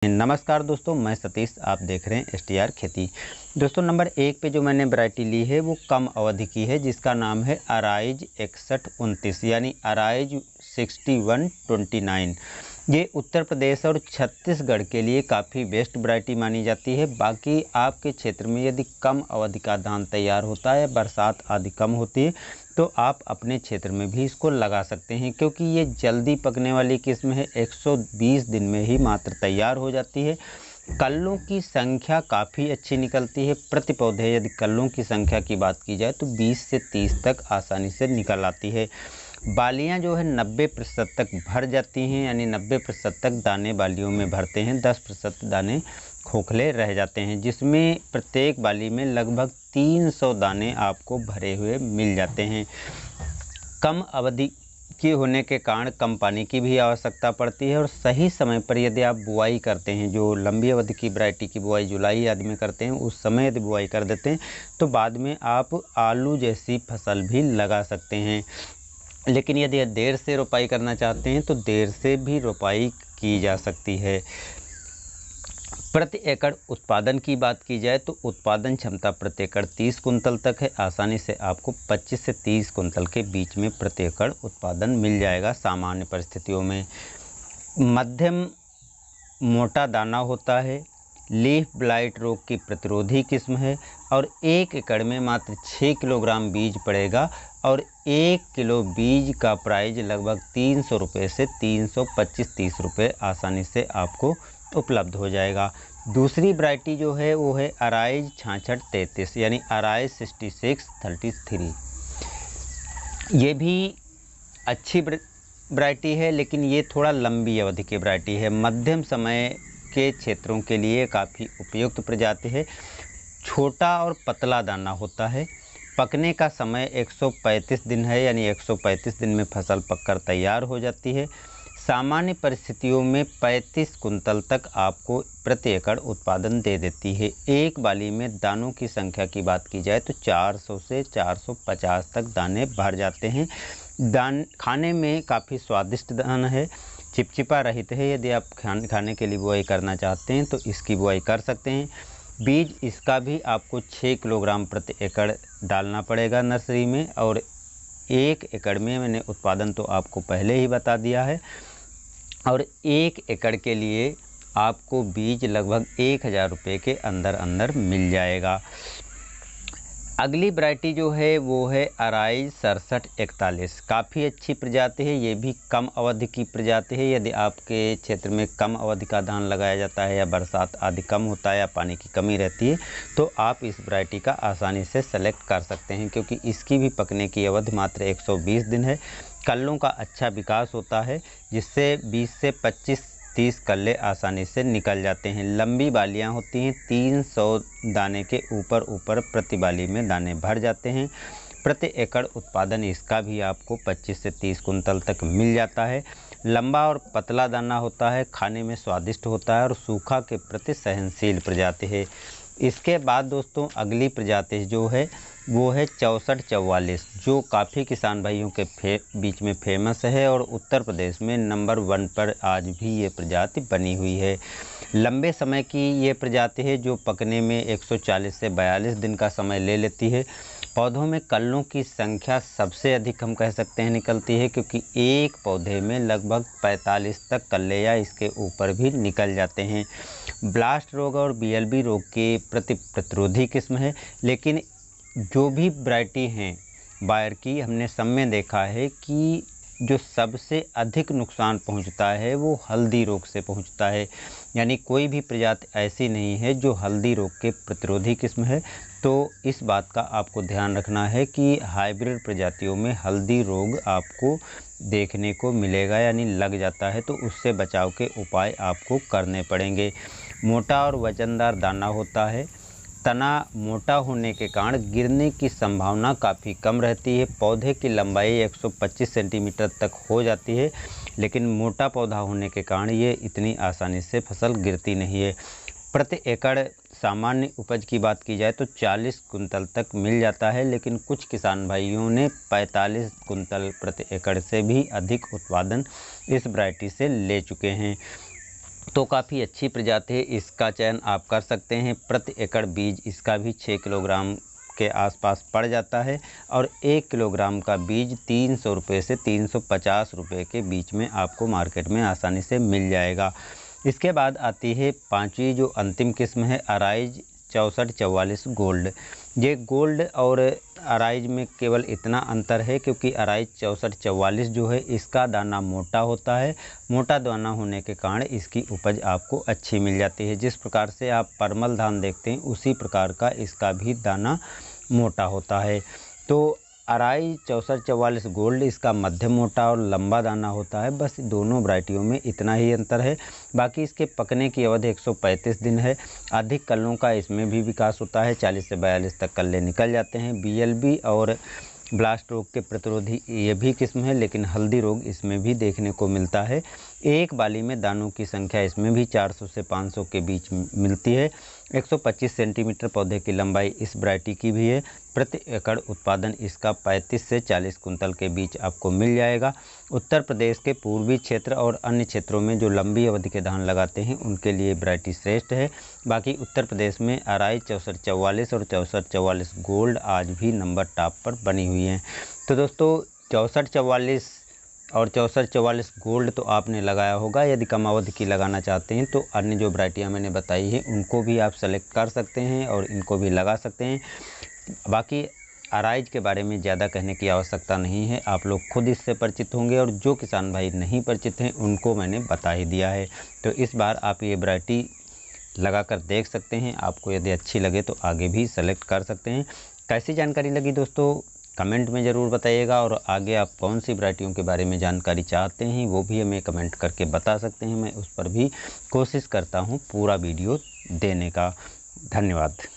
नमस्कार दोस्तों, मैं सतीश। आप देख रहे हैं STR खेती। दोस्तों, नंबर 1 पे जो मैंने वैरायटी ली है वो कम अवधि की है, जिसका नाम है अराइज 6129 यानी अराइज 6129। ये उत्तर प्रदेश और छत्तीसगढ़ के लिए काफ़ी बेस्ट वैरायटी मानी जाती है। बाकी आपके क्षेत्र में यदि कम अवधि का धान तैयार होता है, बरसात आदि कम होती है, तो आप अपने क्षेत्र में भी इसको लगा सकते हैं, क्योंकि ये जल्दी पकने वाली किस्म है। 120 दिन में ही मात्र तैयार हो जाती है। कल्लों की संख्या काफ़ी अच्छी निकलती है। प्रति पौधे यदि कल्लों की संख्या की बात की जाए तो 20 से 30 तक आसानी से निकल आती है। बालियां जो है 90% तक भर जाती हैं, यानी 90% तक दाने बालियों में भरते हैं। 10% दाने खोखले रह जाते हैं, जिसमें प्रत्येक बाली में लगभग 300 दाने आपको भरे हुए मिल जाते हैं। कम अवधि की होने के कारण कम पानी की भी आवश्यकता पड़ती है, और सही समय पर यदि आप बुआई करते हैं, जो लंबी अवधि की वैरायटी की बुआई जुलाई आदि में करते हैं, उस समय यदि बुआई कर देते हैं तो बाद में आप आलू जैसी फसल भी लगा सकते हैं। लेकिन यदि देर से रोपाई करना चाहते हैं तो देर से भी रोपाई की जा सकती है। प्रति एकड़ उत्पादन की बात की जाए तो उत्पादन क्षमता प्रति एकड़ 30 कुंतल तक है। आसानी से आपको 25 से 30 कुंतल के बीच में प्रति एकड़ उत्पादन मिल जाएगा सामान्य परिस्थितियों में। मध्यम मोटा दाना होता है, लीफ ब्लाइट रोग की प्रतिरोधी किस्म है, और 1 एकड़ में मात्र 6 किलोग्राम बीज पड़ेगा, और 1 किलो बीज का प्राइस लगभग 300 रुपये से 325-30 रुपये आसानी से आपको उपलब्ध हो जाएगा। दूसरी वैरायटी जो है वो है अराइज 6633 यानी अराइज 6633। ये भी अच्छी वैरायटी है, लेकिन ये थोड़ा लंबी अवधि की वैरायटी है। मध्यम समय के क्षेत्रों के लिए काफ़ी उपयुक्त प्रजाति है। छोटा और पतला दाना होता है। पकने का समय 135 दिन है, यानी 135 दिन में फसल पककर तैयार हो जाती है। सामान्य परिस्थितियों में 35 कुंतल तक आपको प्रति एकड़ उत्पादन दे देती है। एक बाली में दानों की संख्या की बात की जाए तो 400 से 450 तक दाने भर जाते हैं। खाने में काफ़ी स्वादिष्ट दाना है, चिपचिपा रहित है। यदि आप खाने के लिए बुआई करना चाहते हैं तो इसकी बुआई कर सकते हैं। बीज इसका भी आपको 6 किलोग्राम प्रति एकड़ डालना पड़ेगा नर्सरी में, और 1 एकड़ में मैंने उत्पादन तो आपको पहले ही बता दिया है। और 1 एकड़ के लिए आपको बीज लगभग 1000 रुपये के अंदर अंदर मिल जाएगा। अगली वैरायटी जो है वो है अराइज 6741। काफ़ी अच्छी प्रजाति है। ये भी कम अवधि की प्रजाति है। यदि आपके क्षेत्र में कम अवधि का धान लगाया जाता है, या बरसात आदि कम होता है, या पानी की कमी रहती है, तो आप इस वैरायटी का आसानी से सेलेक्ट कर सकते हैं, क्योंकि इसकी भी पकने की अवधि मात्र 120 दिन है। कल्लों का अच्छा विकास होता है, जिससे 20 से 25-30 कल्ले आसानी से निकल जाते हैं। लंबी बालियां होती हैं, 300 दाने के ऊपर प्रति बाली में दाने भर जाते हैं। प्रति एकड़ उत्पादन इसका भी आपको 25 से 30 कुंतल तक मिल जाता है। लंबा और पतला दाना होता है, खाने में स्वादिष्ट होता है, और सूखा के प्रति सहनशील प्रजाति है। इसके बाद दोस्तों अगली प्रजाति जो है वो है 6444, जो काफ़ी किसान भाइयों के बीच में फेमस है, और उत्तर प्रदेश में नंबर 1 पर आज भी ये प्रजाति बनी हुई है। लंबे समय की ये प्रजाति है, जो पकने में 140 से 42 दिन का समय ले लेती है। पौधों में कल्लों की संख्या सबसे अधिक हम कह सकते हैं निकलती है, क्योंकि एक पौधे में लगभग 45 तक कल्ले या इसके ऊपर भी निकल जाते हैं। ब्लास्ट रोग और BLB रोग के प्रति प्रतिरोधी किस्म है। लेकिन जो भी वैरायटी हैं बायर की, हमने सब में देखा है कि जो सबसे अधिक नुकसान पहुंचता है वो हल्दी रोग से पहुंचता है। यानी कोई भी प्रजाति ऐसी नहीं है जो हल्दी रोग के प्रतिरोधी किस्म है। तो इस बात का आपको ध्यान रखना है कि हाइब्रिड प्रजातियों में हल्दी रोग आपको देखने को मिलेगा, यानी लग जाता है, तो उससे बचाव के उपाय आपको करने पड़ेंगे। मोटा और वजनदार दाना होता है। तना मोटा होने के कारण गिरने की संभावना काफ़ी कम रहती है। पौधे की लंबाई 125 सेंटीमीटर तक हो जाती है, लेकिन मोटा पौधा होने के कारण ये इतनी आसानी से फसल गिरती नहीं है। प्रति एकड़ सामान्य उपज की बात की जाए तो 40 कुंतल तक मिल जाता है, लेकिन कुछ किसान भाइयों ने 45 कुंतल प्रति एकड़ से भी अधिक उत्पादन इस वैरायटी से ले चुके हैं। तो काफ़ी अच्छी प्रजाति है, इसका चयन आप कर सकते हैं। प्रति एकड़ बीज इसका भी 6 किलोग्राम के आसपास पड़ जाता है और 1 किलोग्राम का बीज 300 रुपये से 350 रुपये के बीच में आपको मार्केट में आसानी से मिल जाएगा। इसके बाद आती है पांचवी जो अंतिम किस्म है, अराइज 6444 गोल्ड। ये गोल्ड और अराइज में केवल इतना अंतर है क्योंकि अराइज 6444 जो है इसका दाना मोटा होता है। मोटा दाना होने के कारण इसकी उपज आपको अच्छी मिल जाती है। जिस प्रकार से आप परमल धान देखते हैं उसी प्रकार का इसका भी दाना मोटा होता है। तो अराइज 6444 गोल्ड इसका मध्यम मोटा और लंबा दाना होता है। बस दोनों वैरायटियों में इतना ही अंतर है। बाकी इसके पकने की अवधि 135 दिन है। अधिक कल्लों का इसमें भी विकास होता है, 40 से 42 तक कल्ले निकल जाते हैं। बीएलबी और ब्लास्ट रोग के प्रतिरोधी ये भी किस्म है, लेकिन हल्दी रोग इसमें भी देखने को मिलता है। एक बाली में दानों की संख्या इसमें भी 400 से 500 के बीच मिलती है। 125 सेंटीमीटर पौधे की लंबाई इस वैरायटी की भी है। प्रति एकड़ उत्पादन इसका 35 से 40 कुंतल के बीच आपको मिल जाएगा। उत्तर प्रदेश के पूर्वी क्षेत्र और अन्य क्षेत्रों में जो लंबी अवधि के धान लगाते हैं उनके लिए वैरायटी श्रेष्ठ है। बाकी उत्तर प्रदेश में अराइज 6444 और 6444 गोल्ड आज भी नंबर टॉप पर बनी हुई हैं। तो दोस्तों 6444 और 6444 गोल्ड तो आपने लगाया होगा। यदि कम अवधि की लगाना चाहते हैं तो अन्य जो वैरायटियाँ मैंने बताई हैं उनको भी आप सेलेक्ट कर सकते हैं और इनको भी लगा सकते हैं। बाकी अराइज के बारे में ज़्यादा कहने की आवश्यकता नहीं है, आप लोग खुद इससे परिचित होंगे और जो किसान भाई नहीं परिचित हैं उनको मैंने बता ही दिया है। तो इस बार आप ये वैरायटी लगा कर देख सकते हैं। आपको यदि अच्छी लगे तो आगे भी सेलेक्ट कर सकते हैं। कैसी जानकारी लगी दोस्तों कमेंट में ज़रूर बताइएगा, और आगे आप कौन सी वैरायटियों के बारे में जानकारी चाहते हैं वो भी हमें कमेंट करके बता सकते हैं। मैं उस पर भी कोशिश करता हूँ पूरा वीडियो देने का। धन्यवाद।